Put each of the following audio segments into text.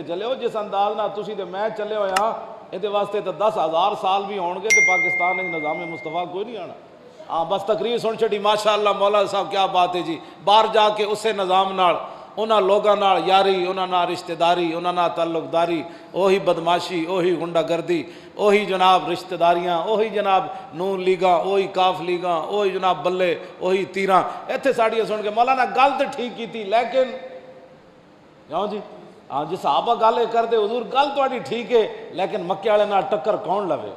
चले हो जिस अंदाज ना तुसी ते मैं चले हो यहाँ ये वास्ते तो 10,000 साल भी होंगे तो पाकिस्तान में निज़ाम मुस्तफ़ा कोई नहीं आना। हाँ बस तकरीर सुन छड़ी माशाअल्लाह मौला साहब क्या बात है जी। बाहर जाके उससे निज़ाम नाल उन्होंने लोगों नाल यारी, उन्होंने रिश्तेदारी, उन्होंने ताल्लुकदारी, ओही बदमाशी, ओही गुंडागर्दी, ओही जनाब रिश्तेदारियाँ, ओही जनाब नून लीगा, ओही काफ लीगा, ओही जनाब बल्ले, ओही तीर इतने साड़ियाँ सुन के मौलाना गल तो ठीक की थी लेकिन क्यों जी। हाँ जी साहबा गल करते हुजूर गल थोड़ी ठीक है लेकिन मक्के वाले नाल टक्कर कौन लवे,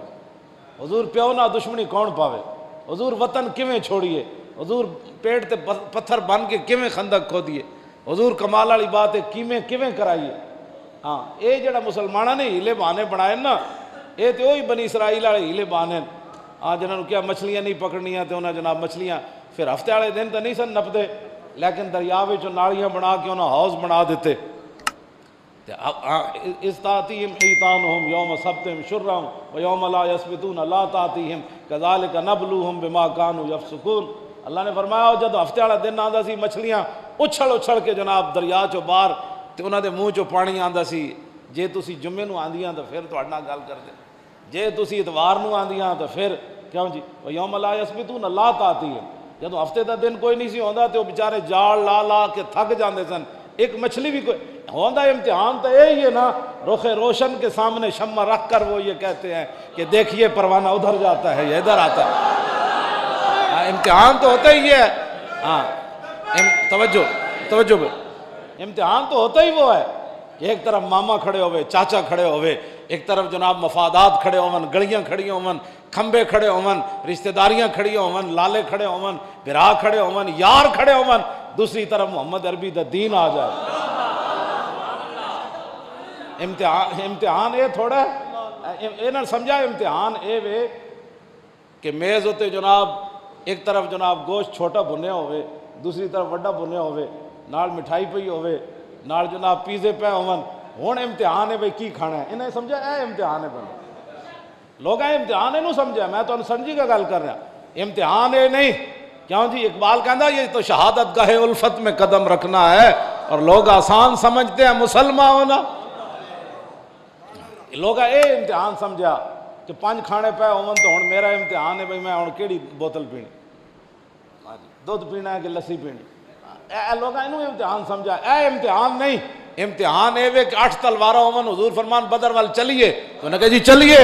हुजूर प्यो ना दुश्मनी कौन पावे, हुजूर वतन किवें छोड़िए, हुजूर पेट ते पत्थर बन के किवें खंदक खोदिए, हुजूर कमाल वाली बात है किवें किवें कराइए। हाँ ये जड़ा मुसलमाना ने हीले बहाने बनाए ना ये तो वही बनी इसराइल वाले हीले बहाने। हाँ जिन्होंने क्या मछलियाँ नहीं पकड़नियाँ तो उन्हें जनाब मछलियाँ फिर हफ्ते वाले दिन तो नहीं सन नपते लेकिन दरिया में नालियाँ बना के उन्हें हाउस बना देते। इस्तातीम ईतानुहुम यौम सब्तिम शुर्रम व यौम ला यसबितून ला तातीहिम कज़ालिक नबलूहुम बिमा कानू यफसुकून। अल्लाह ने फरमाया जब हफ्ते वाला दिन आंदा सी मछलियाँ उछल उछल के जनाब दरिया चो बाहर तो उन्होंने मूँह चो पानी आंदा सी। जे तुसी जुम्मे नूं आंदियां तो फिर तुहाडे नाल गल करदे, जे तुसी इतवार नूं आंदियां तो फिर क्यों जी। व यौम ला यसबितून ला तातीहिम जदों हफ्ते का दिन कोई नहीं सी होंदा तो बेचारे जाल ला ला के थक जाते सन। एक मछली भी कोई होंदा इम्तिहान तो यही है ना, रुखे रोशन के सामने शम्मा रख कर वो ये कहते हैं कि देखिए परवाना उधर जाता है या इधर आता है। इम्तिहान तो होता ही है। हाँ तवज्जो तवज्जो इम्तिहान तो होता ही वो है कि एक तरफ मामा खड़े होवे, चाचा खड़े होवे, एक तरफ जनाब मफादात खड़े होवन, गलियाँ खड़ी होवन, खंबे खड़े होवन, रिश्तेदारियाँ खड़ी होवन, लाले खड़े होवन, बिरा खड़े होवन, यार खड़े होवन, दूसरी तरफ मोहम्मद अरबी दा दीन आ जाए। इम्तिहान ये थोड़ा ये ना समझा इम्तिहान ये वे कि मेज़ उत्ते जनाब एक तरफ जनाब गोश्त छोटा भुने होवे, दूसरी तरफ वड्डा भुने होवे, नाल मिठाई पई होवे, नाल जनाब पीजे पे होवन। हुण इम्तिहान है भाई की खाना है इन्हें समझा ए इम्तिहान है बंदा लोग इम्तिहान इनू समझा। मैं तो समझी का गल कर रहा इम्तिहान ये नहीं क्यों जी। इकबाल कहता ये तो शहादत गाहे उल्फत में कदम रखना है और लोग आसान समझते हैं मुसलमान होना। लोग ये इम्तिहान समझा कि 5 खाने पे होवन तो हुण मेरा इम्तिहान है भाई मैं हुण केड़ी बोतल पीनी, दुध पीना है कि लस्सी पीनी। लोग इनू इम्तिहान समझा। ए इम्तिहान नहीं, इम्तिहान ये वे कि 8 तलवार होवन हुजूर फरमान बदर वाल चलिए तो उन्हें कहा जी चलिए।